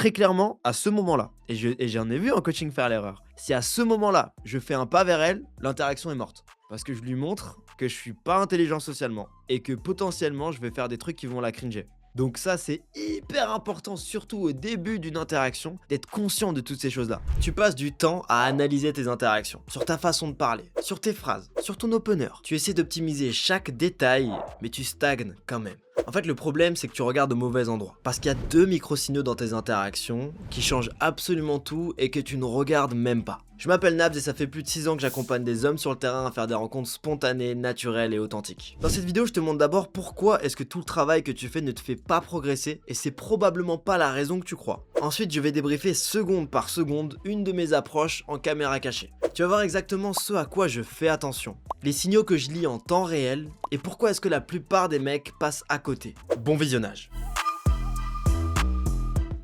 très clairement, à ce moment-là, et j'en ai vu en coaching faire l'erreur, si à ce moment-là, je fais un pas vers elle, l'interaction est morte. Parce que je lui montre que je suis pas intelligent socialement et que potentiellement, je vais faire des trucs qui vont la cringer. Donc ça, c'est hyper important, surtout au début d'une interaction, d'être conscient de toutes ces choses-là. Tu passes du temps à analyser tes interactions, sur ta façon de parler, sur tes phrases, sur ton opener. Tu essaies d'optimiser chaque détail, mais tu stagnes quand même. En fait, le problème, c'est que tu regardes au mauvais endroit. Parce qu'il y a deux micro-signaux dans tes interactions qui changent absolument tout et que tu ne regardes même pas. Je m'appelle Nabs et ça fait plus de 6 ans que j'accompagne des hommes sur le terrain à faire des rencontres spontanées, naturelles et authentiques. Dans cette vidéo, je te montre d'abord pourquoi est-ce que tout le travail que tu fais ne te fait pas progresser et c'est probablement pas la raison que tu crois. Ensuite, je vais débriefer seconde par seconde une de mes approches en caméra cachée. Tu vas voir exactement ce à quoi je fais attention, les signaux que je lis en temps réel et pourquoi est-ce que la plupart des mecs passent à côté. Bon visionnage.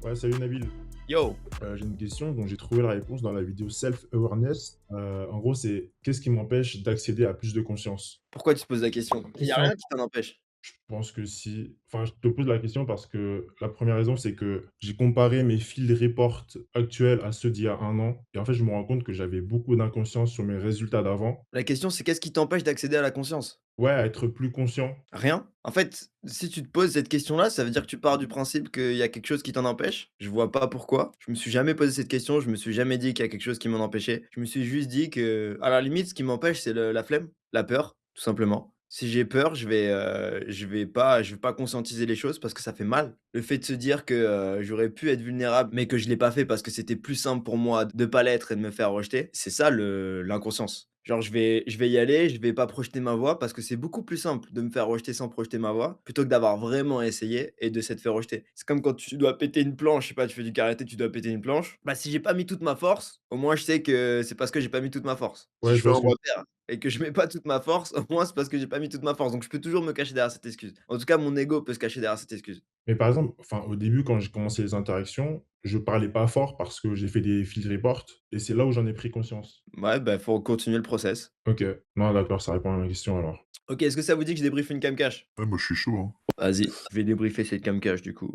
Ouais, salut Nabil. Yo. J'ai une question dont j'ai trouvé la réponse dans la vidéo Self-Awareness. En gros, c'est qu'est-ce qui m'empêche d'accéder à plus de conscience? Pourquoi tu te poses la question? Il y a Question, rien qui t'en empêche. je pense que si. Enfin, je te pose la question parce que la première raison, c'est que j'ai comparé mes field reports actuels à ceux d'il y a un an. Et en fait, je me rends compte que j'avais beaucoup d'inconscience sur mes résultats d'avant. La question, c'est qu'est-ce qui t'empêche d'accéder à la conscience? Ouais, à être plus conscient. Rien. En fait, si tu te poses cette question-là, ça veut dire que tu pars du principe qu'il y a quelque chose qui t'en empêche. Je vois pas pourquoi. Je me suis jamais posé cette question, je me suis jamais dit qu'il y a quelque chose qui m'en empêchait. Je me suis juste dit que, à la limite, ce qui m'empêche, c'est la flemme, la peur, tout simplement. Si j'ai peur, je vais pas conscientiser les choses parce que ça fait mal. Le fait de se dire que j'aurais pu être vulnérable, mais que je l'ai pas fait parce que c'était plus simple pour moi de pas l'être et de me faire rejeter, c'est ça l'inconscience. Genre je vais y aller, je vais pas projeter ma voix parce que c'est beaucoup plus simple de me faire rejeter sans projeter ma voix, plutôt que d'avoir vraiment essayé et de s'être fait rejeter. C'est comme quand tu dois péter une planche, je sais pas, tu fais du karaté, tu dois péter une planche. Bah, si j'ai pas mis toute ma force, au moins je sais que c'est parce que j'ai pas mis toute ma force. Si Ouais, je je fais vois un ce que. repère et que je mets pas toute ma force, au moins c'est parce que j'ai pas mis toute ma force. Donc je peux toujours me cacher derrière cette excuse. En tout cas, mon ego peut se cacher derrière cette excuse. Mais par exemple, enfin, au début, quand j'ai commencé les interactions, je parlais pas fort parce que j'ai fait des field reports et c'est là où j'en ai pris conscience. Ouais, bah, faut continuer le process. OK. Non, d'accord, ça répond à ma question alors. OK, est-ce que ça vous dit que je débriefe une cam cache? Ouais, moi je suis chaud, hein. Vas-y, je vais débriefer cette cam cache du coup.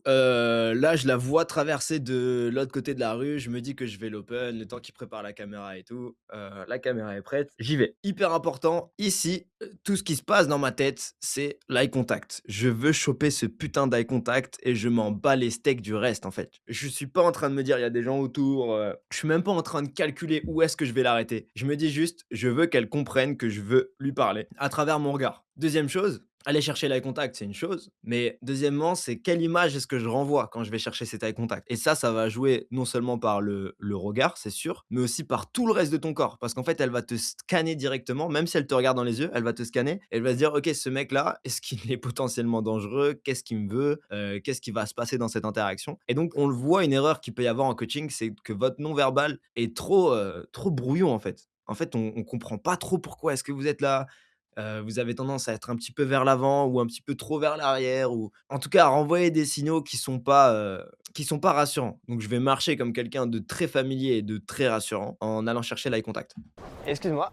Là, je la vois traverser de l'autre côté de la rue, je me dis que je vais l'open, le temps qu'il prépare la caméra et tout. La caméra est prête, j'y vais. Hyper important, ici, tout ce qui se passe dans ma tête, c'est l'eye contact. Je veux choper ce putain d'eye contact et je m'en bats les steaks du reste, en fait. Je suis pas en train de me dire: «Il y a des gens autour», je suis même pas en train de calculer où est-ce que je vais l'arrêter. Je me dis juste: «Je veux qu'elle comprenne que je veux lui parler à travers mon regard». Deuxième chose, aller chercher l'eye contact, c'est une chose, mais deuxièmement, c'est quelle image est-ce que je renvoie quand je vais chercher cet eye contact? Et ça va jouer non seulement par le regard, c'est sûr, mais aussi par tout le reste de ton corps. Parce qu'en fait, elle va te scanner directement, même si elle te regarde dans les yeux, elle va te scanner, elle va se dire: «OK, ce mec-là, est-ce qu'il est potentiellement dangereux? Qu'est-ce qu'il me veut? Qu'est-ce qui va se passer dans cette interaction?» Et donc on le voit, une erreur qu'il peut y avoir en coaching, c'est que votre non-verbal est trop brouillon, en fait. En fait, on comprend pas trop pourquoi est-ce que vous êtes là. Vous avez tendance à être un petit peu vers l'avant ou un petit peu trop vers l'arrière ou en tout cas à renvoyer des signaux qui sont pas rassurants. Donc je vais marcher comme quelqu'un de très familier et de très rassurant en allant chercher l'eye contact. Excuse-moi.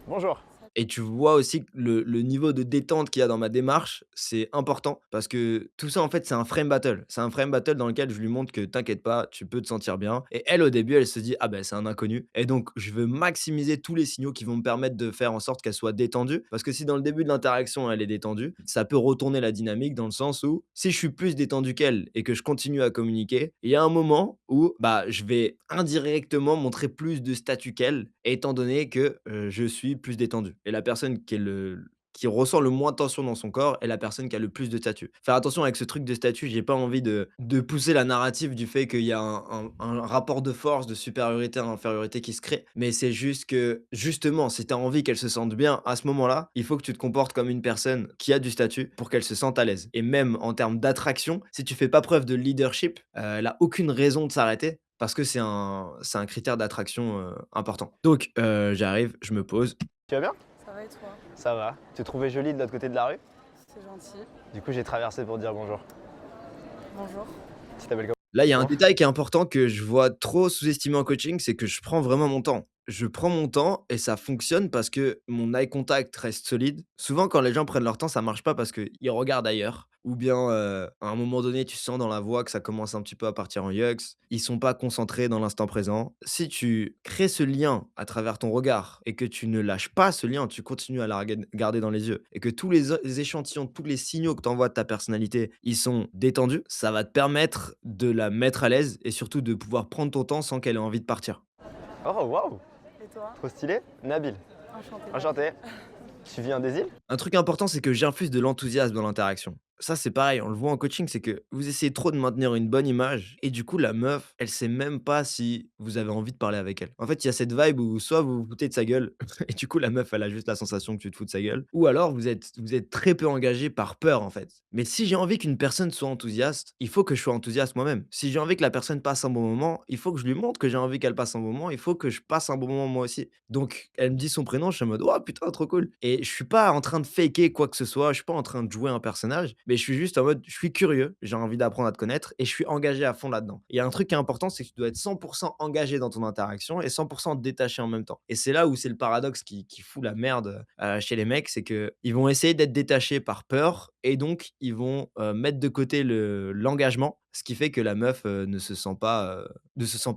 Bonjour. Et tu vois aussi que le niveau de détente qu'il y a dans ma démarche, c'est important parce que tout ça, en fait, c'est un frame battle. C'est un frame battle dans lequel je lui montre que t'inquiète pas, tu peux te sentir bien. Et elle, au début, elle se dit: «Ah ben, c'est un inconnu» et donc je veux maximiser tous les signaux qui vont me permettre de faire en sorte qu'elle soit détendue. Parce que si dans le début de l'interaction, elle est détendue, ça peut retourner la dynamique dans le sens où si je suis plus détendu qu'elle et que je continue à communiquer, il y a un moment où, bah, je vais indirectement montrer plus de statut qu'elle, étant donné que, je suis plus détendu et la personne qui ressent le moins de tension dans son corps est la personne qui a le plus de statut. Faire attention avec ce truc de statut, j'ai pas envie de pousser la narrative du fait qu'il y a un rapport de force, de supériorité, d'infériorité qui se crée, mais c'est juste que, justement, si tu as envie qu'elle se sente bien à ce moment-là, il faut que tu te comportes comme une personne qui a du statut pour qu'elle se sente à l'aise et même en termes d'attraction, si tu fais pas preuve de leadership, elle a aucune raison de s'arrêter parce que c'est un critère d'attraction, important. Donc j'arrive, je me pose. Tu vas bien? Ça va et toi? Ça va. Tu te trouvais jolie de l'autre côté de la rue? C'est gentil. Du coup, j'ai traversé pour te dire bonjour. Bonjour. Tu t'appelles comment? Là, il y a un détail qui est important que je vois trop sous-estimé en coaching, c'est que je prends vraiment mon temps. Je prends mon temps et ça fonctionne parce que mon eye contact reste solide. Souvent, quand les gens prennent leur temps, ça marche pas parce qu'ils regardent ailleurs ou bien, à un moment donné, tu sens dans la voix que ça commence un petit peu à partir en yeux, ils sont pas concentrés dans l'instant présent. Si tu crées ce lien à travers ton regard et que tu ne lâches pas ce lien, tu continues à la garder dans les yeux et que tous les échantillons, tous les signaux que tu envoies de ta personnalité, ils sont détendus, ça va te permettre de la mettre à l'aise et surtout de pouvoir prendre ton temps sans qu'elle ait envie de partir. Oh, waouh, Et toi? trop stylé. Nabil, Enchantée. enchanté. Tu viens des îles? Un truc important, c'est que j'infuse de l'enthousiasme dans l'interaction. Ça, c'est pareil, on le voit en coaching, c'est que vous essayez trop de maintenir une bonne image et du coup, la meuf, elle sait même pas si vous avez envie de parler avec elle. En fait, il y a cette vibe où soit vous vous foutez de sa gueule et du coup, la meuf, elle a juste la sensation que tu te fous de sa gueule, ou alors vous êtes très peu engagé par peur, en fait. Mais si j'ai envie qu'une personne soit enthousiaste, il faut que je sois enthousiaste moi-même. Si j'ai envie que la personne passe un bon moment, il faut que je lui montre que j'ai envie qu'elle passe un bon moment, il faut que je passe un bon moment moi aussi. Donc, elle me dit son prénom, je suis en mode: «Oh putain, trop cool» et je suis pas en train de faker quoi que ce soit, je suis pas en train de jouer un personnage, mais je suis juste en mode, je suis curieux, j'ai envie d'apprendre à te connaître et je suis engagé à fond là-dedans. Il y a un truc qui est important, c'est que tu dois être 100% engagé dans ton interaction et 100% détaché en même temps. Et c'est là où c'est le paradoxe qui fout la merde, chez les mecs, c'est que ils vont essayer d'être détachés par peur et donc ils vont, mettre de côté l'engagement, ce qui fait que la meuf, ne se sent pas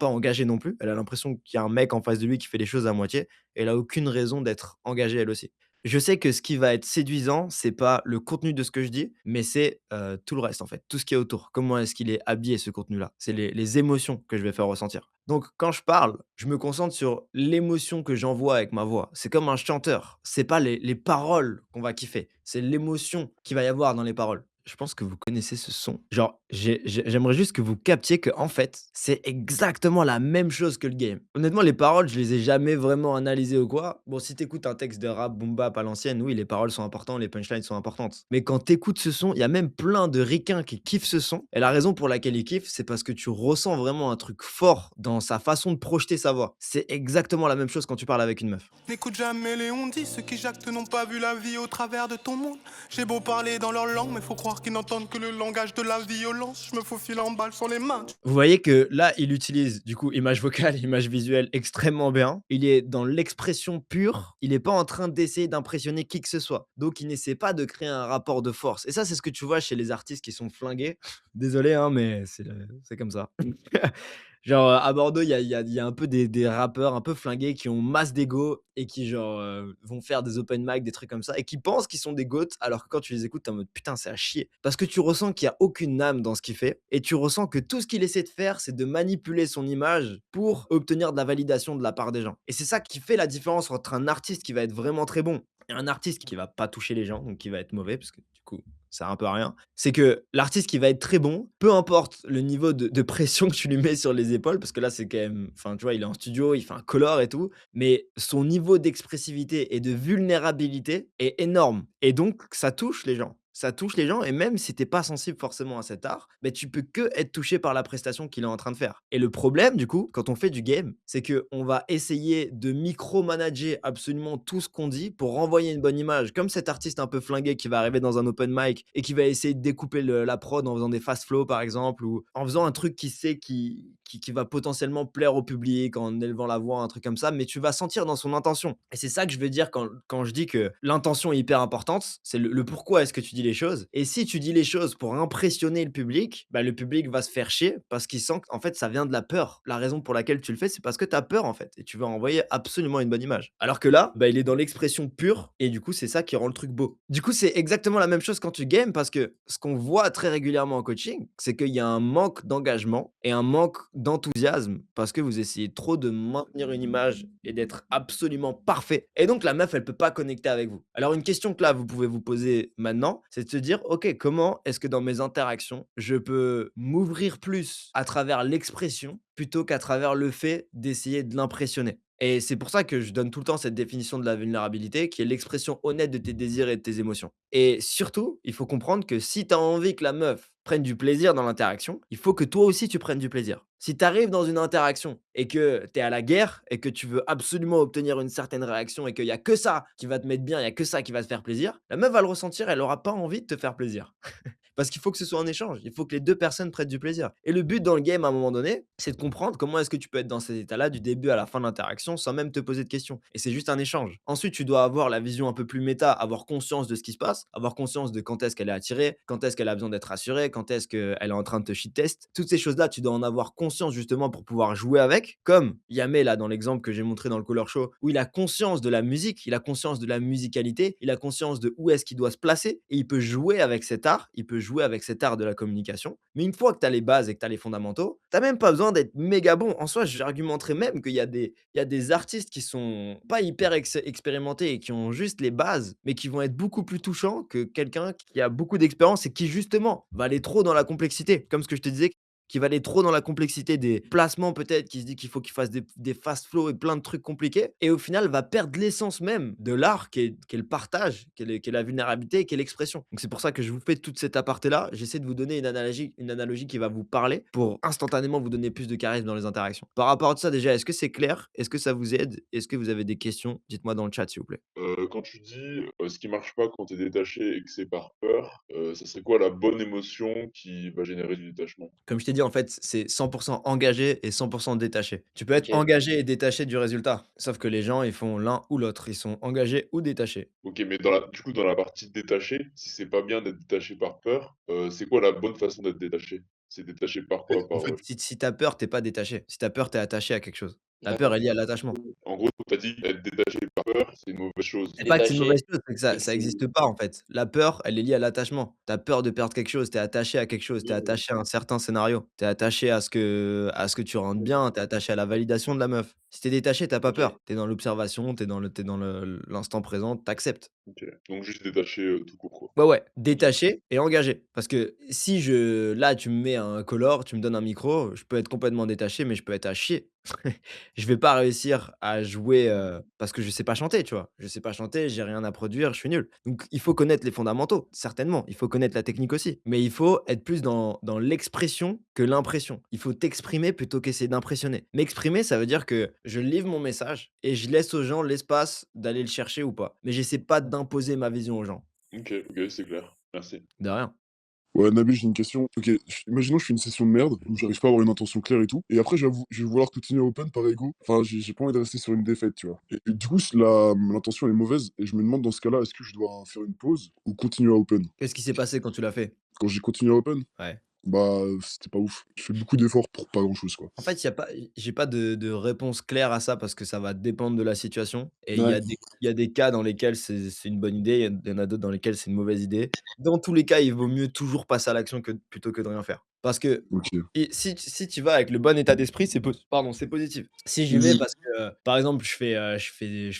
engagée non plus. Elle a l'impression qu'il y a un mec en face de lui qui fait les choses à moitié et elle a aucune raison d'être engagée elle aussi. Je sais que ce qui va être séduisant, c'est pas le contenu de ce que je dis, mais c'est, tout le reste en fait, tout ce qui est autour. Comment est-ce qu'il est habillé ce contenu-là? C'est les émotions que je vais faire ressentir. Donc quand je parle, je me concentre sur l'émotion que j'envoie avec ma voix. C'est comme un chanteur, c'est pas les paroles qu'on va kiffer, c'est l'émotion qu'il va y avoir dans les paroles. Je pense que vous connaissez ce son. Genre, j'aimerais juste que vous captiez que en fait, c'est exactement la même chose que le game. Honnêtement, les paroles, je les ai jamais vraiment analysées ou quoi. Bon, si t'écoutes un texte de rap boom bap à l'ancienne, oui, les paroles sont importantes, les punchlines sont importantes. Mais quand t'écoutes ce son, il y a même plein de ricains qui kiffent ce son. Et la raison pour laquelle ils kiffent, c'est parce que tu ressens vraiment un truc fort dans sa façon de projeter sa voix. C'est exactement la même chose quand tu parles avec une meuf. N'écoute jamais les on-dit, ceux qui jactent n'ont pas vu la vie au travers de ton monde. J'ai beau parler dans leur langue, mais faut croire qu'ils n'entendent que le langage de la violence. Je me faufile en balle sans les mains. Vous voyez que là, il utilise du coup image vocale, image visuelle extrêmement bien. Il est dans l'expression pure. Il n'est pas en train d'essayer d'impressionner qui que ce soit. Donc, il n'essaie pas de créer un rapport de force. Et ça, c'est ce que tu vois chez les artistes qui sont flingués. Désolé, hein, mais c'est comme ça. Genre, à Bordeaux, il y a un peu des rappeurs un peu flingués qui ont masse d'ego et qui, genre, vont faire des open mic, des trucs comme ça et qui pensent qu'ils sont des goats alors que quand tu les écoutes, tu en mode: «Putain, c'est à chier». Parce que tu ressens qu'il y a aucune âme dans ce qu'il fait et tu ressens que tout ce qu'il essaie de faire, c'est de manipuler son image pour obtenir de la validation de la part des gens. Et c'est ça qui fait la différence entre un artiste qui va être vraiment très bon et un artiste qui va pas toucher les gens, donc qui va être mauvais parce que du coup, ça sert un peu à rien. C'est que l'artiste qui va être très bon, peu importe le niveau de pression que tu lui mets sur les épaules, parce que là, c'est quand même, enfin, tu vois, il est en studio, il fait un color et tout, mais son niveau d'expressivité et de vulnérabilité est énorme. Et donc, ça touche les gens. Ça touche les gens et même si t'es pas sensible forcément à cet art, mais tu peux que être touché par la prestation qu'il est en train de faire. Et le problème, du coup, quand on fait du game, c'est que on va essayer de micromanager absolument tout ce qu'on dit pour renvoyer une bonne image. Comme cet artiste un peu flingué qui va arriver dans un open mic et qui va essayer de découper la prod en faisant des fast flow, par exemple, ou en faisant un truc qui sait qui va potentiellement plaire au public, en élevant la voix, un truc comme ça, mais tu vas sentir dans son intention. Et c'est ça que je veux dire quand je dis que l'intention est hyper importante, c'est le pourquoi est-ce que tu dis les choses. Et si tu dis les choses pour impressionner le public, bah, le public va se faire chier parce qu'il sent qu'en fait, ça vient de la peur. La raison pour laquelle tu le fais, c'est parce que tu as peur, en fait, et tu veux envoyer absolument une bonne image. Alors que là, bah, il est dans l'expression pure, et du coup, c'est ça qui rend le truc beau. Du coup, c'est exactement la même chose quand tu games, parce que ce qu'on voit très régulièrement en coaching, c'est qu'il y a un manque d'engagement et un manque d'enthousiasme parce que vous essayez trop de maintenir une image et d'être absolument parfait. Et donc, la meuf, elle peut pas connecter avec vous. Alors, une question que là, vous pouvez vous poser maintenant, c'est de se dire, OK, comment est-ce que dans mes interactions, je peux m'ouvrir plus à travers l'expression plutôt qu'à travers le fait d'essayer de l'impressionner? Et c'est pour ça que je donne tout le temps cette définition de la vulnérabilité, qui est l'expression honnête de tes désirs et de tes émotions. Et surtout, il faut comprendre que si tu as envie que la meuf prenne du plaisir dans l'interaction, il faut que toi aussi tu prennes du plaisir. Si tu arrives dans une interaction et que tu es à la guerre et que tu veux absolument obtenir une certaine réaction et qu'il y a que ça qui va te mettre bien, il y a que ça qui va te faire plaisir, la meuf va le ressentir, elle aura pas envie de te faire plaisir. Parce qu'il faut que ce soit un échange. Il faut que les 2 personnes prennent du plaisir. Et le but dans le game, à un moment donné, c'est de comprendre comment est-ce que tu peux être dans cet état-là du début à la fin de l'interaction sans même te poser de questions. Et c'est juste un échange. Ensuite, tu dois avoir la vision un peu plus méta, avoir conscience de ce qui se passe, avoir conscience de quand est-ce qu'elle est attirée, quand est-ce qu'elle a besoin d'être rassurée, quand est-ce qu'elle est en train de te shit test. Toutes ces choses-là, tu dois en avoir conscience justement pour pouvoir jouer avec. Comme Yamé là dans l'exemple que j'ai montré dans le Color Show, où il a conscience de la musique, il a conscience de la musicalité, il a conscience de où est-ce qu'il doit se placer et il peut jouer avec cet art, il peut jouer avec cet art de la communication. Mais une fois que tu as les bases et que tu as les fondamentaux, tu même pas besoin d'être méga bon. En soi, j'argumenterais même qu'il y a des artistes qui sont pas hyper expérimentés et qui ont juste les bases, mais qui vont être beaucoup plus touchants que quelqu'un qui a beaucoup d'expérience et qui justement va aller trop dans la complexité. Comme ce que je te disais, qui va aller trop dans la complexité des placements peut-être, qui se dit qu'il faut qu'il fasse des fast flow et plein de trucs compliqués et au final va perdre l'essence même de l'art qui est le partage, qui est la vulnérabilité, qui est l'expression. Donc c'est pour ça que je vous fais toute cette aparté-là. J'essaie de vous donner une analogie qui va vous parler pour instantanément vous donner plus de charisme dans les interactions. Par rapport à ça déjà, est-ce que c'est clair? Est-ce que ça vous aide? Est-ce que vous avez des questions? Dites-moi dans le chat s'il vous plaît. Quand tu dis, ce qui marche pas quand tu es détaché et que c'est par peur, ça serait quoi la bonne émotion qui va générer du détachement? Comme je t'ai dit, en fait, c'est 100% engagé et 100% détaché. Tu peux être OK. engagé et détaché du résultat, sauf que les gens, ils font l'un ou l'autre. Ils sont engagés ou détachés. OK, mais dans la partie détaché, si c'est pas bien d'être détaché par peur, c'est quoi la bonne façon d'être détaché? C'est détaché par quoi? En Par, fait, si tu as peur, tu pas détaché. Si tu as peur, tu es attaché à quelque chose. La peur d'accord. est liée à l'attachement. En gros, tu as dit être détaché par peur, c'est une mauvaise chose. C'est pas que c'est une Détaché. mauvaise chose, c'est que ça existe pas, en fait. La peur, elle est liée à l'attachement. Tu as peur de perdre quelque chose, tu es attaché à quelque chose, tu es attaché à un certain scénario, tu es attaché à ce que tu rentres bien, tu es attaché à la validation de la meuf. Si tu es détaché, tu pas OK. peur. Tu es dans l'observation, tu es dans l'instant présent, tu acceptes. OK, donc juste détaché, tout court, quoi. Ouais, ouais, OK. détaché et engagé. Parce que si là, tu me mets un color, tu me donnes un micro, je peux être complètement détaché, mais je peux être à chier. Je vais pas réussir à jouer, parce que je sais pas chanter, tu vois? Je sais pas chanter, j'ai rien à produire, je suis nul. Donc il faut connaître les fondamentaux, certainement. Il faut connaître la technique aussi. Mais il faut être plus dans l'expression que l'impression. Il faut t'exprimer plutôt qu'essayer d'impressionner. M'exprimer, ça veut dire que je livre mon message et je laisse aux gens l'espace d'aller le chercher ou pas. Mais j'essaie pas d'imposer ma vision aux gens. OK, OK, c'est clair. Merci. De rien. Ouais, Nabil, j'ai une question. Ok, imaginons que je fais une session de merde où j'arrive pas à avoir une intention claire et tout. Et après, je vais vouloir continuer à open par ego. Enfin, j'ai pas envie de rester sur une défaite, tu vois. Et du coup, si l'intention elle est mauvaise, et je me demande dans ce cas-là, est-ce que je dois faire une pause ou continuer à open? Qu'est-ce qui s'est passé quand tu l'as fait? Quand j'ai continué à open, Ouais. bah, c'était pas ouf. Je fais beaucoup d'efforts pour pas grand-chose, quoi. En fait, il y a pas j'ai pas de réponse claire à ça parce que ça va dépendre de la situation et il y Ouais, a des cas dans lesquels c'est une bonne idée, il y en a d'autres dans lesquels c'est une mauvaise idée. Dans tous les cas, il vaut mieux toujours passer à l'action plutôt que de rien faire. Parce que ok. si tu vas avec le bon état d'esprit, c'est positif. Si j'y vais Mhm. parce que, par exemple, je fais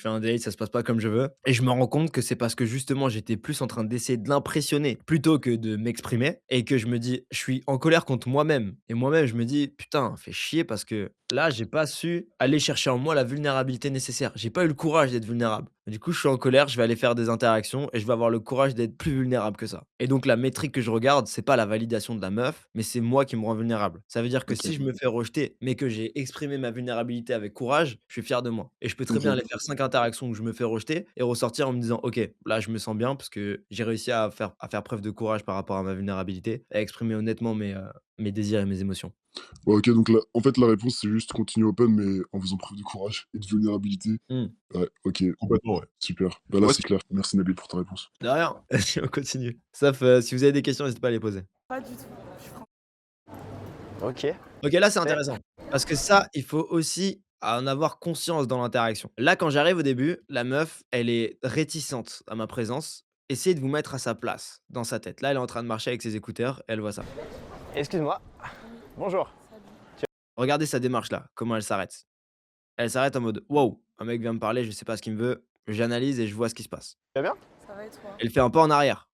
un date, ça se passe pas comme je veux et je me rends compte que c'est parce que justement j'étais plus en train d'essayer de l'impressionner plutôt que de m'exprimer et que je me dis je suis en colère contre moi-même et moi-même je me dis: «Putain, fais chier parce que là, j'ai pas su aller chercher en moi la vulnérabilité nécessaire. J'ai pas eu le courage d'être vulnérable». Du coup, je suis en colère, je vais aller faire des interactions et je vais avoir le courage d'être plus vulnérable que ça. Et donc la métrique que je regarde, c'est pas la validation de la meuf, mais c'est moi qui me rend vulnérable. Ça veut dire que Ok, si je me fais rejeter, mais que j'ai exprimé ma vulnérabilité avec courage, je suis fier de moi. Et je peux très bien aller ok. faire 5 interactions où je me fais rejeter et ressortir en me disant: «OK, là, je me sens bien parce que j'ai réussi à faire preuve de courage par rapport à ma vulnérabilité, à exprimer honnêtement mes désirs et mes émotions». Ouais, ok, donc en fait, la réponse, c'est juste continuer open, mais en faisant preuve de courage et de vulnérabilité. Mmh. Ouais, ok, Complètement, ouais. super. Bah là, Ouais, c'est clair. Merci Nabil pour ta réponse. De rien, on continue. Sauf, si vous avez des questions, n'hésitez pas à les poser. Pas du tout. Je suis OK. OK, là, c'est Mais intéressant. Parce que ça, il faut aussi en avoir conscience dans l'interaction. Là, quand j'arrive au début, la meuf, elle est réticente à ma présence. Essayez de vous mettre à sa place, dans sa tête. Là, elle est en train de marcher avec ses écouteurs, elle voit ça. excuse-moi. Bonjour. salut. Regardez sa démarche là, comment elle s'arrête. Elle s'arrête en mode: «Waouh, un mec vient me parler, je sais pas ce qu'il me veut». J'analyse et je vois ce qui se passe. Tu vas bien? Ça va et toi? Elle fait un pas en arrière.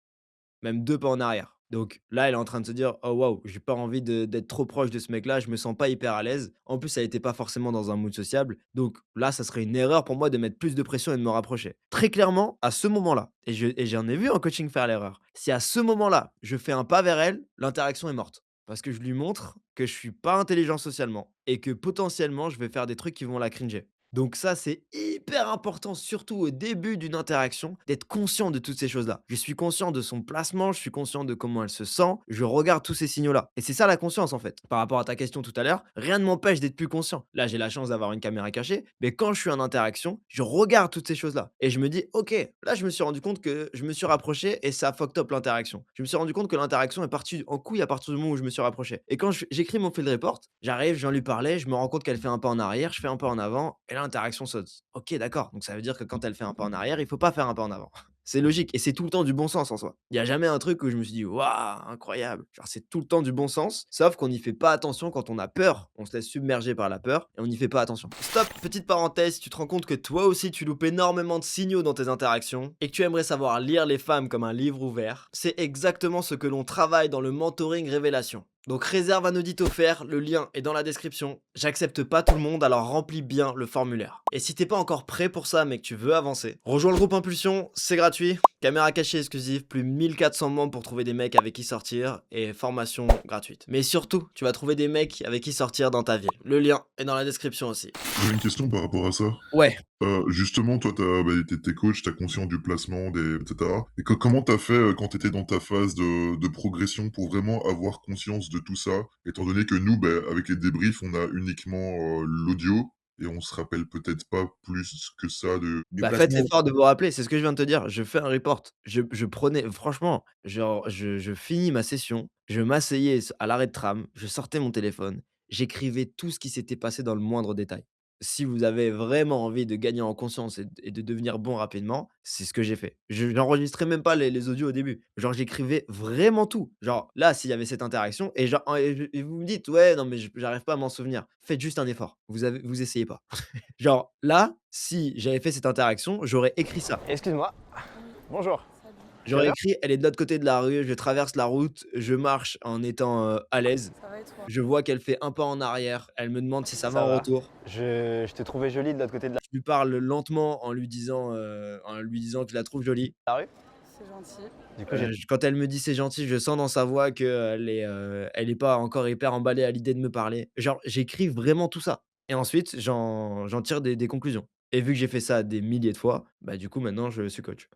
Même 2 pas en arrière. Donc là, elle est en train de se dire: «Oh waouh, j'ai pas envie d'être trop proche de ce mec-là, je me sens pas hyper à l'aise». En plus, elle était pas forcément dans un mood sociable. Donc là, ça serait une erreur pour moi de mettre plus de pression et de me rapprocher. Très clairement, à ce moment-là, et j'en ai vu en coaching faire l'erreur. Si à ce moment-là, je fais un pas vers elle, l'interaction est morte. Parce que je lui montre que je suis pas intelligent socialement et que potentiellement, je vais faire des trucs qui vont la cringer. Donc ça, c'est hyper important, surtout au début d'une interaction, d'être conscient de toutes ces choses-là. Je suis conscient de son placement, je suis conscient de comment elle se sent, je regarde tous ces signaux-là. Et c'est ça la conscience en fait. Par rapport à ta question tout à l'heure, rien ne m'empêche d'être plus conscient. Là, j'ai la chance d'avoir une caméra cachée, mais quand je suis en interaction, je regarde toutes ces choses-là. Et je me dis, ok, là, je me suis rendu compte que je me suis rapproché et ça a fucked up l'interaction. Je me suis rendu compte que l'interaction est partie en couille à partir du moment où je me suis rapproché. Et quand j'écris mon field report, j'arrive, je viens lui parler, je me rends compte qu'elle fait un pas en arrière, je fais un pas en avant, et l'interaction saute. OK, d'accord. Donc ça veut dire que quand elle fait un pas en arrière, il faut pas faire un pas en avant. C'est logique et c'est tout le temps du bon sens en soi. Il y a jamais un truc où je me suis dit: «Waouh, incroyable!» Genre c'est tout le temps du bon sens, sauf qu'on n'y fait pas attention quand on a peur. On se laisse submerger par la peur et on n'y fait pas attention. Stop, petite parenthèse, si tu te rends compte que toi aussi tu loupes énormément de signaux dans tes interactions et que tu aimerais savoir lire les femmes comme un livre ouvert, c'est exactement ce que l'on travaille dans le mentoring révélation. Donc réserve un audit offert, le lien est dans la description. J'accepte pas tout le monde, alors remplis bien le formulaire. Et si t'es pas encore prêt pour ça mais que tu veux avancer, rejoins le groupe Impulsion, c'est gratuit. Caméra cachée exclusive, plus 1400 membres pour trouver des mecs avec qui sortir et formation gratuite. Mais surtout, tu vas trouver des mecs avec qui sortir dans ta ville. Le lien est dans la description aussi. J'avais une question par rapport à ça. Ouais. Justement, toi, t'es coach, t'as conscience du placement, etc. Et comment t'as fait quand t'étais dans ta phase de progression pour vraiment avoir conscience de tout ça, étant donné que nous, avec les débriefs, on a uniquement l'audio et on se rappelle peut-être pas plus que ça du Bah, faites placement. l'effort de vous rappeler, c'est ce que je viens de te dire. Je fais un report. Je prenais franchement, genre, je finis ma session, je m'asseyais à l'arrêt de tram, je sortais mon téléphone, j'écrivais tout ce qui s'était passé dans le moindre détail. Si vous avez vraiment envie de gagner en conscience et de devenir bon rapidement, c'est ce que j'ai fait. Je j'enregistrais même pas les audios au début. Genre, j'écrivais vraiment tout. Genre, là, s'il y avait cette interaction et vous me dites: «Ouais, non, mais j'arrive pas à m'en souvenir». Faites juste un effort. Vous essayez pas. Genre là, si j'avais fait cette interaction, j'aurais écrit ça. Excuse-moi. Oui, Bonjour. salut. Tu vas J'aurais bien? écrit: «Elle est de l'autre côté de la rue, je traverse la route, je marche en étant, à l'aise. Ça va et toi? Je vois qu'elle fait un pas en arrière, elle me demande si ça va Ça en va. retour». Je t'ai trouvé jolie de l'autre côté de Je lui parle lentement en lui disant que je la trouve jolie. la rue. C'est gentil. Du coup, j'ai Quand elle me dit: «C'est gentil», je sens dans sa voix elle est pas encore hyper emballée à l'idée de me parler. Genre, j'écris vraiment tout ça et ensuite j'en tire des conclusions et vu que j'ai fait ça des milliers de fois, bah, du coup maintenant je suis coach.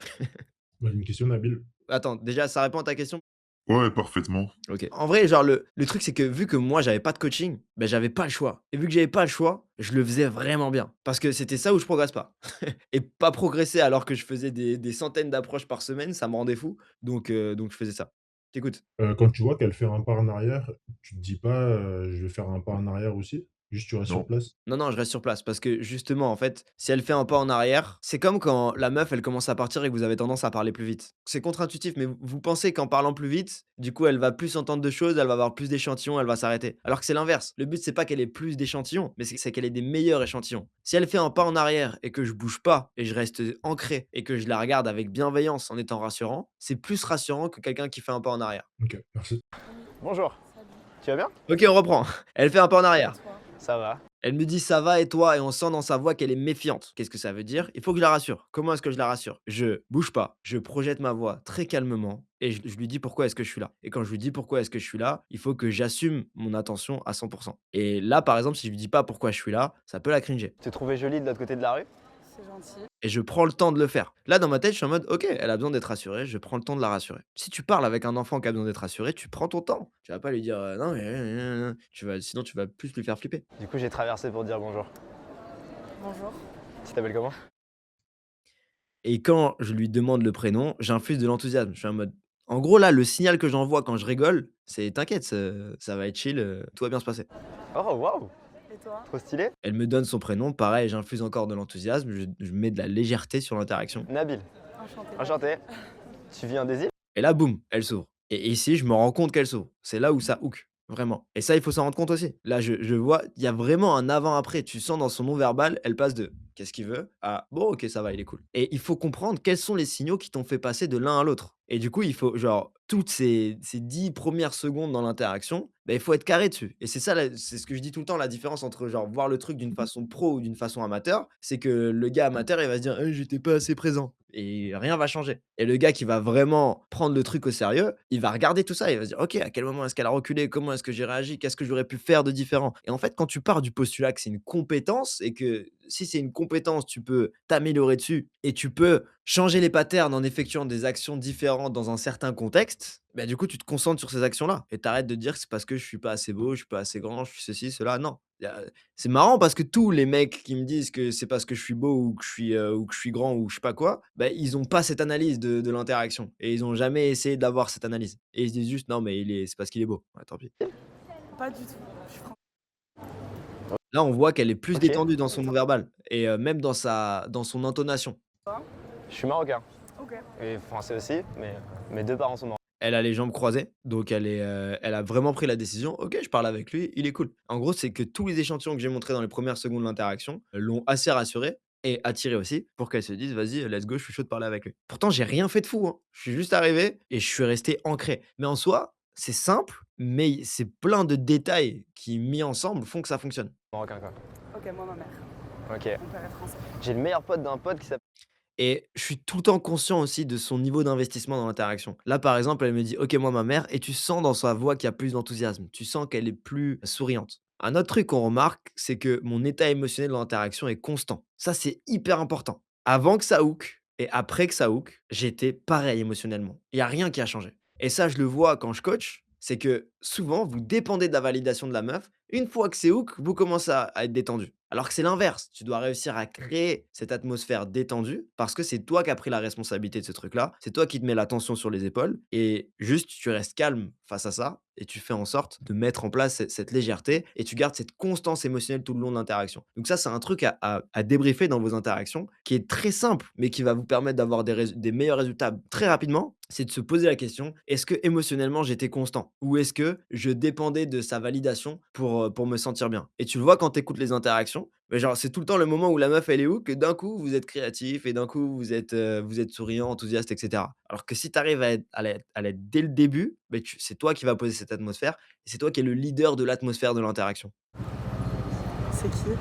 J'ai une question, Nabil. Attends, déjà ça répond à ta question? Ouais, parfaitement. OK. En vrai, genre le truc, c'est que vu que moi j'avais pas de coaching, bah, j'avais pas le choix et vu que j'avais pas le choix, je le faisais vraiment bien parce que c'était ça où je progresse pas et pas progresser alors que je faisais des centaines d'approches par semaine, ça me rendait fou donc je faisais ça. T'écoutes. Quand tu vois qu'elle fait un pas en arrière, tu te dis pas, «Je vais faire un pas en arrière aussi»? Juste tu restes sur Non. place? Non, non, je reste sur place parce que justement, en fait, si elle fait un pas en arrière, c'est comme quand la meuf, elle commence à partir et que vous avez tendance à parler plus vite. C'est contre-intuitif, mais vous pensez qu'en parlant plus vite, du coup, elle va plus entendre de choses, elle va avoir plus d'échantillons, elle va s'arrêter. Alors que c'est l'inverse. Le but, c'est pas qu'elle ait plus d'échantillons, mais c'est qu'elle ait des meilleurs échantillons. Si elle fait un pas en arrière et que je bouge pas et je reste ancré et que je la regarde avec bienveillance en étant rassurant, c'est plus rassurant que quelqu'un qui fait un pas en arrière. OK, merci. Oui, Bonjour. salut. Tu vas bien? Ok, on reprend. Elle fait un pas en Ça va et arrière. toi? Ça va. Elle me dit: «Ça va et toi?» et on sent dans sa voix qu'elle est méfiante. Qu'est-ce que ça veut dire? Il faut que je la rassure. Comment est-ce que je la rassure? Je bouge pas, je projette ma voix très calmement et je lui dis pourquoi est-ce que je suis là. Et quand je lui dis pourquoi est-ce que je suis là, il faut que j'assume mon attention à 100. Et là, par exemple, si je lui dis pas pourquoi je suis là, ça peut la cringer. Je t'ai trouvé jolie de l'autre côté de la rue. C'est gentil. Et je prends le temps de le faire. Là, dans ma tête, je suis en mode: «OK, elle a besoin d'être rassurée, je prends le temps de la rassurer». Si tu parles avec un enfant qui a besoin d'être rassuré, tu prends ton temps. Tu vas pas lui dire: «Non mais» sinon tu vas plus lui faire flipper. Du coup, j'ai traversé pour dire bonjour. Bonjour. Tu t'appelles comment? Et quand je lui demande le prénom, j'infuse de l'enthousiasme. Je suis en mode en gros, là, le signal que j'envoie quand je rigole, c'est: «T'inquiète, ça va être chill, tout va bien se passer». Oh waouh! Et toi? Trop stylé. Elle me donne son prénom, pareil, j'infuse encore de l'enthousiasme, je mets de la légèreté sur l'interaction Nabil. Enchantée. Enchanté. Tu viens des îles? et là, boum, elle s'ouvre et ici, je me rends compte qu'elle s'ouvre. C'est là où ça hook, vraiment et ça, il faut s'en rendre compte aussi. Là, je vois, il y a vraiment un avant-après. Tu sens dans son non verbal, elle passe de: «Qu'est-ce qu'il veut?» à: «Bon, OK, ça va, il est cool» et il faut comprendre quels sont les signaux qui t'ont fait passer de l'un à l'autre et du coup, il faut genre toutes ces 10 1 secondes dans l'interaction, bah, il faut être carré dessus et c'est ça la c'est ce que je dis tout le temps, la différence entre genre voir le truc d'une façon pro ou d'une façon amateur, c'est que le gars amateur, il va se dire: J'étais pas assez présent» et rien va changer et le gars qui va vraiment prendre le truc au sérieux, il va regarder tout ça, il va se dire: «OK, à quel moment est-ce qu'elle a reculé? Comment est-ce que j'ai réagi? Qu'est-ce que j'aurais pu faire de différent?» et en fait, quand tu pars du postulat que c'est une compétence et que si c'est une compétence, tu peux t'améliorer dessus et tu peux changer les patterns en effectuant des actions différentes dans un certain contexte, bah, du coup, tu te concentres sur ces actions-là et tu arrêtes de dire que c'est parce que je suis pas assez beau, je suis pas assez grand, je suis ceci, cela. Non, y a c'est marrant parce que tous les mecs qui me disent que c'est parce que je suis beau ou que je suis grand ou je sais pas quoi, bah, ils ont pas cette analyse de l'interaction et ils ont jamais essayé d'avoir cette analyse et ils se disent juste: «Non, mais c'est parce qu'il est beau». Ouais, tant pis. Pas du tout. Je suis Là, on voit qu'elle est plus OK. détendue dans son non-verbal et même dans son intonation. français. Je suis marocain Ok. et français aussi, mais mes 2 parents sont marocains. Elle a les jambes croisées, donc elle a vraiment pris la décision: «OK, je parle avec lui, il est cool». En gros, c'est que tous les échantillons que j'ai montrés dans les premières secondes de l'interaction l'ont assez rassurée et attirée aussi pour qu'elle se dise: «Vas-y, let's go, je suis chaud de parler avec lui». Pourtant, j'ai rien fait de fou, hein. Je suis juste arrivé et je suis resté ancré. Mais en soi, c'est simple, mais c'est plein de détails qui, mis ensemble, font que ça fonctionne. Marocain, quoi. Ok, moi, ma mère. OK. Mon père est français. J'ai le meilleur pote d'un pote qui s'appelle Et je suis tout le temps conscient aussi de son niveau d'investissement dans l'interaction. Là, par exemple, elle me dit: «OK, moi, ma mère» et tu sens dans sa voix qu'il y a plus d'enthousiasme. Tu sens qu'elle est plus souriante. Un autre truc qu'on remarque, c'est que mon état émotionnel dans l'interaction est constant. Ça, c'est hyper important. Avant que ça hook et après que ça hook, j'étais pareil émotionnellement. Il y a rien qui a changé. Et ça, je le vois quand je coach, c'est que souvent, vous dépendez de la validation de la meuf. Une fois que c'est hook, vous commencez à être détendu. Alors que c'est l'inverse. Tu dois réussir à créer cette atmosphère détendue parce que c'est toi qui as pris la responsabilité de ce truc-là. C'est toi qui te mets la tension sur les épaules et juste tu restes calme face à ça et tu fais en sorte de mettre en place cette légèreté et tu gardes cette constance émotionnelle tout le long de l'interaction. Donc ça, c'est un truc à débriefer dans vos interactions qui est très simple, mais qui va vous permettre d'avoir des meilleurs résultats très rapidement. C'est de se poser la question, est-ce que émotionnellement j'étais constant? Ou est-ce que je dépendais de sa validation pour me sentir bien? Et tu le vois quand tu écoutes les interactions, mais genre, c'est tout le temps le moment où la meuf elle est où, que d'un coup vous êtes créatif et d'un coup vous êtes souriant, enthousiaste, et cetera. Alors que si tu arrives à l'être dès le début, beh, c'est toi qui vas poser cette atmosphère et c'est toi qui es le leader de l'atmosphère de l'interaction. C'est qui?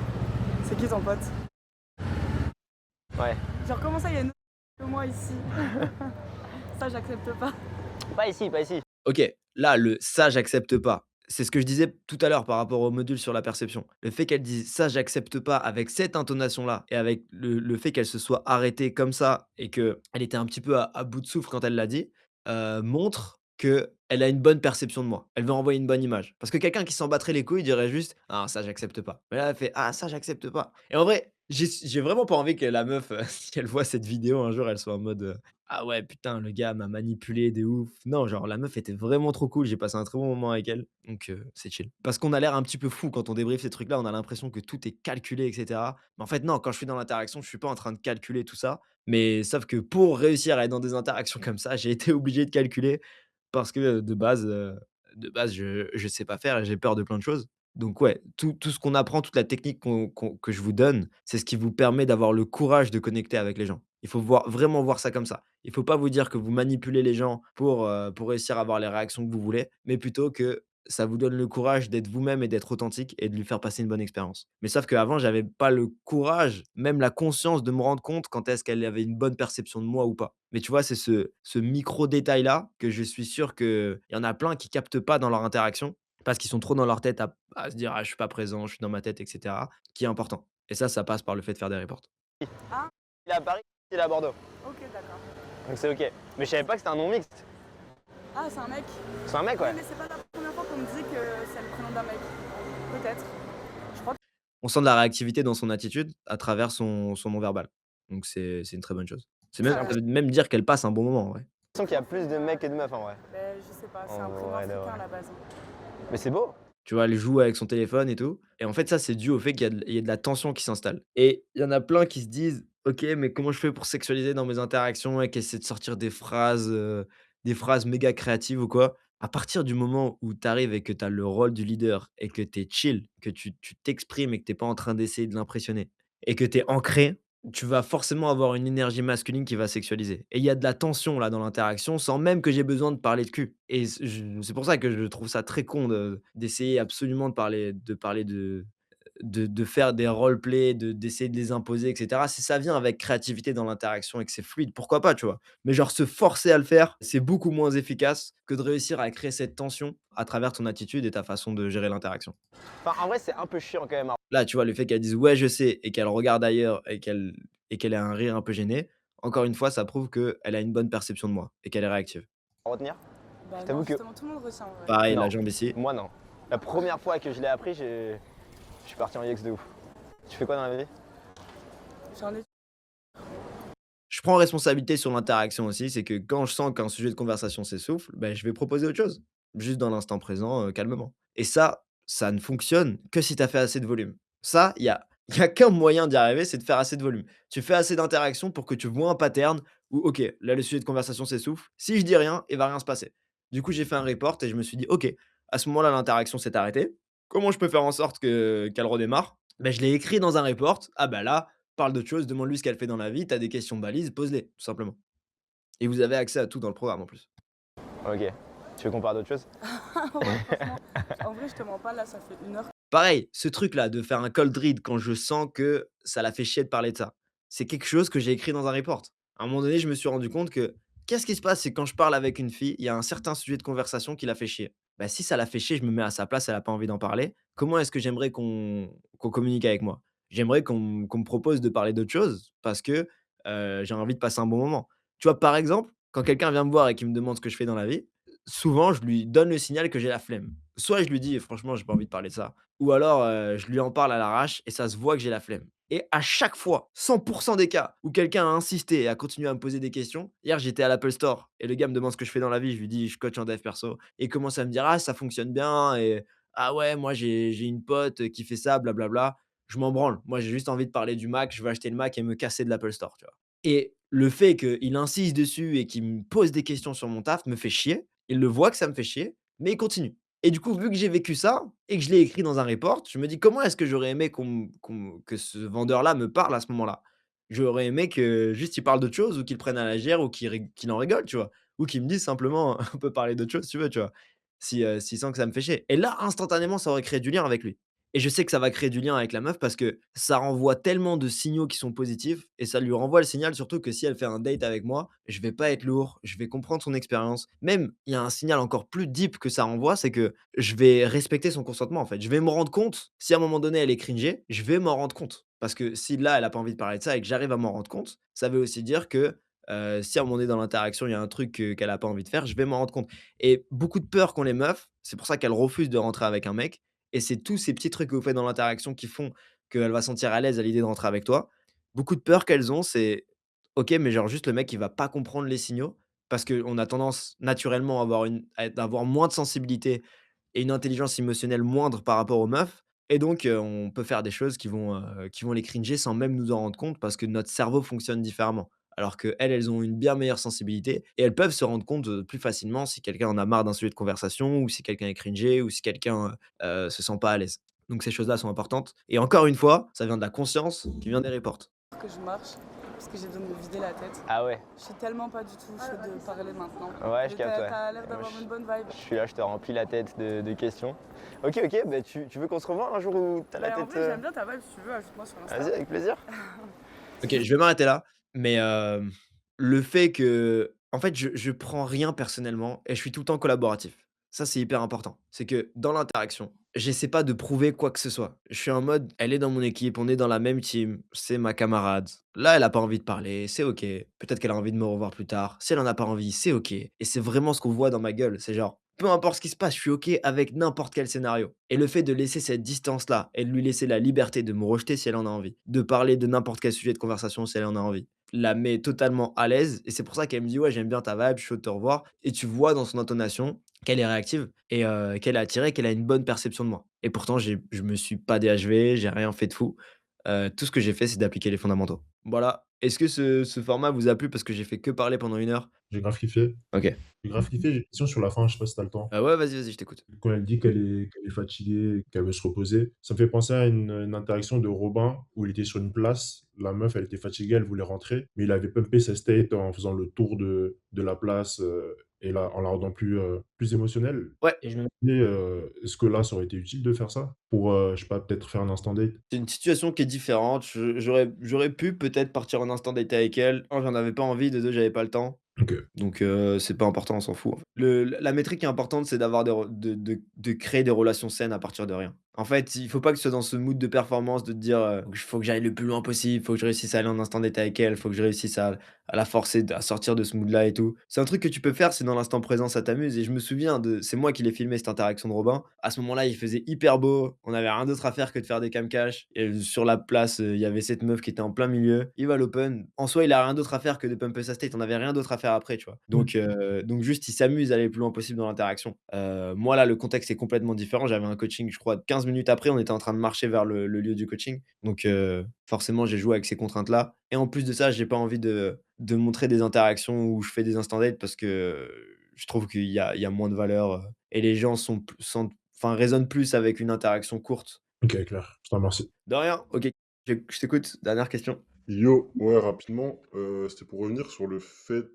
C'est qui ton pote? ouais. Genre, comment ça, il y a une autre que moi ici? Ça, j'accepte pas. Pas ici, pas ici. OK, là, le «ça, j'accepte pas», c'est ce que je disais tout à l'heure par rapport au module sur la perception. Le fait qu'elle dise: «Ça, j'accepte pas» avec cette intonation-là et avec le fait qu'elle se soit arrêtée comme ça et qu'elle était un petit peu à bout de souffle quand elle l'a dit, montre qu'elle a une bonne perception de moi. Elle veut envoyer une bonne image. Parce que quelqu'un qui s'en battrait les couilles dirait juste: «Ah ça, j'accepte pas». Mais là, elle fait: «Ah ça, j'accepte pas» et en vrai, j'ai vraiment pas envie que la meuf, si elle voit cette vidéo un jour, elle soit en mode, ah ouais, putain, le gars m'a manipulé de ouf. Non, genre la meuf était vraiment trop cool, j'ai passé un très bon moment avec elle, donc c'est chill. Parce qu'on a l'air un petit peu fou quand on débriefe ces trucs-là, on a l'impression que tout est calculé et cetera. Mais en fait non, quand je suis dans l'interaction, je suis pas en train de calculer tout ça, mais sauf que pour réussir à être dans des interactions comme ça, j'ai été obligé de calculer parce que, de base je sais pas faire et j'ai peur de plein de choses. Donc ouais, tout ce qu'on apprend, toute la technique que je vous donne, c'est ce qui vous permet d'avoir le courage de connecter avec les gens. Il faut vraiment voir ça comme ça. Il faut pas vous dire que vous manipulez les gens pour réussir à avoir les réactions que vous voulez, mais plutôt que ça vous donne le courage d'être vous-même et d'être authentique et de lui faire passer une bonne expérience. Mais sauf qu'avant, j'avais pas le courage, même la conscience de me rendre compte quand est-ce qu'elle avait une bonne perception de moi ou pas. Mais tu vois, c'est ce micro détail-là que je suis sûr qu'il y en a plein qui captent pas dans leur interaction parce qu'ils sont trop dans leur tête à se dire: «Ah, je suis pas présent, je suis dans ma tête» et cetera, qui est important. Et ça passe par le fait de faire des reports. Ah, Il est à Paris, il est à Bordeaux. ok, d'accord. Donc c'est OK. Mais je savais pas que c'était un nom mixte. Ah, c'est un mec. C'est un mec, Ouais, ouais. mais c'est pas la première fois qu'on me dit que c'est le prénom d'un mec. Peut-être. Je crois que On sent de la réactivité dans son attitude à travers son non-verbal. Donc c'est une très bonne chose. J'ai Ça ça. veut même dire qu'elle passe un bon moment, en vrai. l'impression qu'il y a plus de mecs que de meufs en vrai. Ben, je sais pas, c'est un En prénom vrai de africain vrai. à la base. Mais c'est beau. Tu vois, elle joue avec son téléphone et tout et en fait, ça, c'est dû au fait qu'il y a de la tension qui s'installe et il y en a plein qui se disent: «OK, mais comment je fais pour sexualiser dans mes interactions?» et qui essaient de sortir des phrases méga créatives ou quoi. À partir du moment où tu arrives et que tu as le rôle du leader et que tu es chill, que tu t'exprimes et que tu es pas en train d'essayer de l'impressionner et que tu es ancré, tu vas forcément avoir une énergie masculine qui va sexualiser et il y a de la tension là dans l'interaction sans même que j'ai besoin de parler de cul et c'est pour ça que je trouve ça très con d'essayer absolument de parler de faire des roleplays, d'essayer de les imposer et cetera. Si ça vient avec créativité dans l'interaction et que c'est fluide, pourquoi pas, tu vois? Mais genre se forcer à le faire, c'est beaucoup moins efficace que de réussir à créer cette tension à travers ton attitude et ta façon de gérer l'interaction. Enfin, en vrai, c'est un peu chiant quand même. Là, tu vois, le fait qu'elle dise: «Ouais, je sais» et qu'elle regarde ailleurs et qu'elle ait un rire un peu gêné, encore une fois, ça prouve qu'elle a une bonne perception de moi et qu'elle est réactive. À retenir. Bah Je non, t'avoue que justement, tout le monde retient en vrai. Pareil, la non, jambe ici. moi non. La première fois que je l'ai appris, je suis parti en EX de ouf. Tu fais quoi dans la vie? J'en ai Je prends responsabilité sur l'interaction aussi, c'est que quand je sens qu'un sujet de conversation s'essouffle, ben, je vais proposer autre chose, juste dans l'instant présent, calmement. Et ça ne fonctionne que si tu as fait assez de volume. Ça, il y a qu'un moyen d'y arriver, c'est de faire assez de volume. Tu fais assez d'interactions pour que tu vois un pattern où, OK, là, le sujet de conversation s'essouffle. Si je dis rien, il va rien se passer. Du coup, j'ai fait un report et je me suis dit: «OK, à ce moment-là, l'interaction s'est arrêtée. Comment je peux faire en sorte qu'elle redémarre?» Ben, je l'ai écrit dans un report. Ah bah là, parle d'autre chose, demande-lui ce qu'elle fait dans la vie, tu as des questions balises, pose-les, tout simplement. Et vous avez accès à tout dans le programme en plus. Ok. Tu veux qu'on parle d'autre chose? ouais, franchement, en vrai, je te mens pas, là, ça fait 1 heure. Pareil, ce truc-là de faire un cold read quand je sens que ça la fait chier de parler de ça, c'est quelque chose que j'ai écrit dans un report. À un moment donné, je me suis rendu compte que qu'est-ce qui se passe, c'est quand je parle avec une fille, il y a un certain sujet de conversation qui la fait chier. Bah, si ça la fait chier, je me mets à sa place, elle a pas envie d'en parler. Comment est-ce que j'aimerais qu'on communique avec moi? J'aimerais qu'on me propose de parler d'autre chose parce que j'ai envie de passer un bon moment. Tu vois, par exemple, quand quelqu'un vient me voir et qui me demande ce que je fais dans la vie, souvent je lui donne le signal que j'ai la flemme. Soit je lui dis: «Franchement, j'ai pas envie de parler de ça», ou alors, je lui en parle à l'arrache et ça se voit que j'ai la flemme. Et à chaque fois, 100 des cas où quelqu'un a insisté et a continué à me poser des questions, hier j'étais à l'Apple Store et le gars me demande ce que je fais dans la vie, je lui dis: «Je coach en dev perso» et il commence à me dire: «Ah ça fonctionne bien» et «Ah ouais, moi j'ai une pote qui fait ça, blablabla». Je m'en branle. Moi, j'ai juste envie de parler du Mac, je veux acheter le Mac et me casser de l'Apple Store, tu vois? Et le fait qu'il insiste dessus et qu'il me pose des questions sur mon taf me fait chier. Il le voit que ça me fait chier, mais il continue. Et du coup, vu que j'ai vécu ça et que je l'ai écrit dans un report, je me dis: «Comment est-ce que j'aurais aimé que ce vendeur-là me parle à ce moment-là?» J'aurais aimé que juste il parle d'autre chose ou qu'il prenne à la légère ou qu'il en rigole, tu vois? Ou qu'il me dise simplement: «On peut parler d'autre chose si tu veux», tu vois? S'il sent que ça me fait chier. Et là, instantanément, ça aurait créé du lien avec lui. Et je sais que ça va créer du lien avec la meuf parce que ça renvoie tellement de signaux qui sont positifs et ça lui renvoie le signal surtout que si elle fait un date avec moi, je vais pas être lourd, je vais comprendre son expérience. Même, il y a un signal encore plus deep que ça renvoie, c'est que je vais respecter son consentement en fait. Je vais me rendre compte, si à un moment donné elle est cringée, je vais m'en rendre compte. Parce que si là elle a pas envie de parler de ça et que j'arrive à m'en rendre compte, ça veut aussi dire que si à un moment donné dans l'interaction il y a un truc qu'elle a pas envie de faire, je vais m'en rendre compte. Et beaucoup de peur qu'ont les meufs, c'est pour ça qu'elles refusent de rentrer avec un mec, et c'est tous ces petits trucs que vous faites dans l'interaction qui font qu'elle va se sentir à l'aise à l'idée de rentrer avec toi. Beaucoup de peur qu'elles ont, c'est: «OK, mais genre juste le mec il va pas comprendre les signaux», parce qu'on a tendance naturellement à avoir moins de sensibilité et une intelligence émotionnelle moindre par rapport aux meufs et donc on peut faire des choses qui vont les cringer sans même nous en rendre compte parce que notre cerveau fonctionne différemment. Alors qu'elles, elles ont une bien meilleure sensibilité et elles peuvent se rendre compte, plus facilement si quelqu'un en a marre d'un sujet de conversation ou si quelqu'un est cringé ou si quelqu'un, se sent pas à l'aise. Donc ces choses-là sont importantes et encore une fois, ça vient de la conscience qui vient des reports. Que je marche parce que j'ai besoin de me vider la tête. Ah ouais. Je suis tellement pas du tout chaud de parler maintenant. Ouais, je Mais capte, ouais. T'as l'air Moi, d'avoir je une bonne vibe. je suis là, je te remplis la tête de questions. Ok, ok, bah tu veux qu'on se revoie un jour où t'as la En tête. vrai, j'aime bien ta vibe, si tu veux, ajoute-moi sur Insta. Vas-y, avec plaisir. OK, je vais m'arrêter là, mais le fait que en fait, je prends rien personnellement et je suis tout le temps collaboratif. Ça, c'est hyper important. C'est que dans l'interaction, j'essaie pas de prouver quoi que ce soit. Je suis en mode: «Elle est dans mon équipe, on est dans la même team, c'est ma camarade. Là, elle a pas envie de parler, c'est OK. Peut-être qu'elle a envie de me revoir plus tard. Si elle en a pas envie, c'est OK» et c'est vraiment ce qu'on voit dans ma gueule. C'est genre, peu importe ce qui se passe, je suis OK avec n'importe quel scénario et le fait de laisser cette distance-là et de lui laisser la liberté de me rejeter si elle en a envie, de parler de n'importe quel sujet de conversation si elle en a envie, la met totalement à l'aise et c'est pour ça qu'elle me dit: «Ouais, j'aime bien ta vibe, je suis chaud de te revoir» et tu vois dans son intonation qu'elle est réactive et qu'elle est attirée, qu'elle a une bonne perception de moi et pourtant je me suis pas déHV, j'ai rien fait de fou. Tout ce que j'ai fait, c'est d'appliquer les fondamentaux. Voilà. Est-ce que ce format vous a plu parce que j'ai fait que parler pendant 1 heure? J'ai grave kiffé. OK. J'ai grave kiffé. J'ai une question sur la fin, je sais pas si tu as le temps. Ouais, vas-y, vas-y, je t'écoute. Quand elle dit qu'elle est fatiguée, qu'elle veut se reposer, ça me fait penser à une interaction de Robin où il était sur une place. La meuf, elle était fatiguée, elle voulait rentrer, mais il avait pumpé sa state en faisant le tour de la place. et là, en la rendant plus émotionnelle. Ouais, et je me Et est-ce que là, ça aurait été utile de faire ça? Pour, je sais pas, peut-être faire un instant date? c'est une situation qui est différente. J'aurais pu peut-être partir en instant date avec elle. 1, j'en avais pas envie, de 2, j'avais pas le temps. OK. Donc c'est pas important, on s'en fout, en fait. La métrique qui est importante, c'est d'avoir des re de créer des relations saines à partir de rien. En fait, il faut pas que tu sois dans ce mood de performance, de te dire, «Faut que j'aille le plus loin possible, faut que je réussisse à aller en instant date avec elle, faut que je réussisse à la forcer à sortir de ce mood-là et tout». C'est un truc que tu peux faire si dans l'instant présent ça t'amuse et je me souviens c'est moi qui l'ai filmé cette interaction de Robin. À ce moment-là, il faisait hyper beau, on avait rien d'autre à faire que de faire des cam cash et sur la place, il y avait cette meuf qui était en plein milieu. Il va à l'open. En soi, il a rien d'autre à faire que de pumper sa state, on avait rien d'autre à faire après, tu vois? Mmh. Donc juste, il s'amuse à aller le plus loin possible dans l'interaction. Moi là, le contexte est complètement différent. J'avais un coaching, je crois, 15 minutes après, on était en train de marcher vers le lieu du coaching. Donc forcément, j'ai joué avec ces contraintes-là et en plus de ça, j'ai pas envie de montrer des interactions où je fais des instant dates parce que je trouve qu'il y a moins de valeur, et les gens résonnent plus avec une interaction courte. OK, clair. Je te remercie. De rien, OK, je t'écoute. Dernière question. Yo, ouais, rapidement, c'était pour revenir sur le fait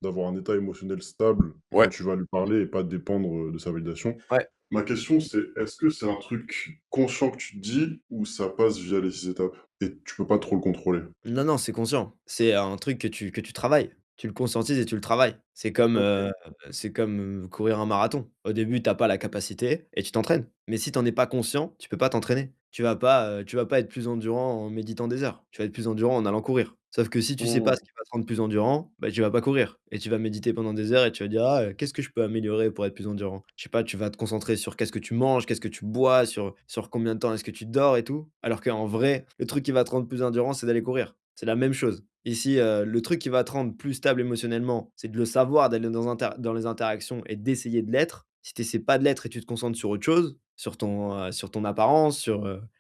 d'avoir un état émotionnel stable quand Ouais, tu vas lui parler et pas dépendre, de sa validation. ouais. Ma question, c'est est-ce que c'est un truc conscient que tu te dis ou ça passe via les 6 étapes et tu peux pas trop le contrôler? Non, non, c'est conscient. C'est un truc que tu travailles. Tu le conscientises et tu le travailles. OK. C'est comme, courir un marathon. Au début, tu as pas la capacité et tu t'entraînes. Mais si tu en es pas conscient, tu peux pas t'entraîner. Tu vas pas être plus endurant en méditant des heures. Tu vas être plus endurant en allant courir. Sauf que si tu sais pas Mmh. ce qui va te rendre plus endurant, bah, tu vas pas courir et tu vas méditer pendant des heures et tu vas dire: «Ah, qu'est-ce que je peux améliorer pour être plus endurant?» Je sais pas, tu vas te concentrer sur qu'est-ce que tu manges, qu'est-ce que tu bois, sur combien de temps est-ce que tu dors et tout. Alors qu'en vrai, le truc qui va te rendre plus endurant, c'est d'aller courir. C'est la même chose. Ici, le truc qui va te rendre plus stable émotionnellement, c'est de le savoir, d'aller dans les interactions et d'essayer de l'être. Si tu essaies pas de l'être et tu te concentres sur autre chose, sur ton apparence,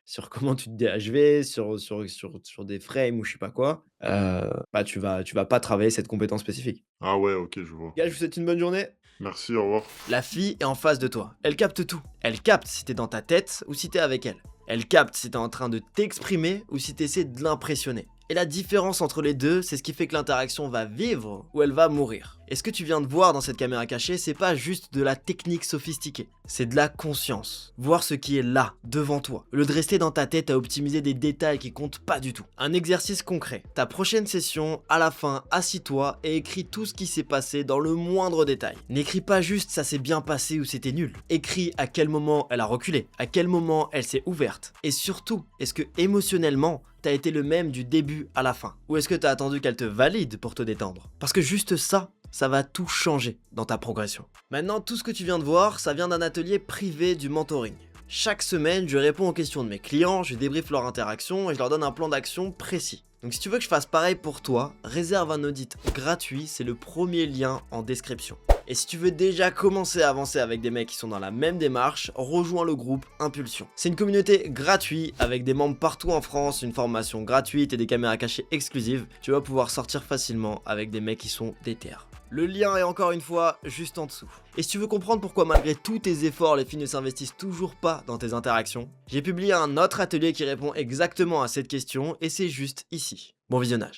sur comment tu te dis DHV, sur des frames ou je sais pas quoi, bah, tu vas pas travailler cette compétence spécifique. Ah ouais, OK, je vois. Gars, je vous souhaite une bonne journée. Merci, au revoir. La fille est en face de toi. Elle capte tout. Elle capte si t'es dans ta tête ou si t'es avec elle. Elle capte si t'es en train de t'exprimer ou si t'essaies de l'impressionner. Et la différence entre les deux, c'est ce qui fait que l'interaction va vivre ou elle va mourir. Et ce que tu viens de voir dans cette caméra cachée, c'est pas juste de la technique sophistiquée, c'est de la conscience. Voir ce qui est là, devant toi. Au lieu de rester dans ta tête à optimiser des détails qui comptent pas du tout. Un exercice concret. Ta prochaine session, à la fin, assis-toi et écris tout ce qui s'est passé dans le moindre détail. N'écris pas juste ça s'est bien passé ou c'était nul. Écris à quel moment elle a reculé, à quel moment elle s'est ouverte. Et surtout, est-ce que émotionnellement, t'as été le même du début à la fin? Ou est-ce que t'as attendu qu'elle te valide pour te détendre? Parce que juste ça va tout changer dans ta progression. Maintenant, tout ce que tu viens de voir, ça vient d'un atelier privé du mentoring. Chaque semaine, je réponds aux questions de mes clients, je débriefe leur interaction et je leur donne un plan d'action précis. Donc si tu veux que je fasse pareil pour toi, réserve un audit gratuit, c'est le premier lien en description. Et si tu veux déjà commencer à avancer avec des mecs qui sont dans la même démarche, rejoins le groupe Impulsion. C'est une communauté gratuite avec des membres partout en France, une formation gratuite et des caméras cachées exclusives. Tu vas pouvoir sortir facilement avec des mecs qui sont déter. Le lien est encore une fois juste en dessous. Et si tu veux comprendre pourquoi malgré tous tes efforts, les filles ne s'investissent toujours pas dans tes interactions, j'ai publié un autre atelier qui répond exactement à cette question et c'est juste ici. Bon visionnage.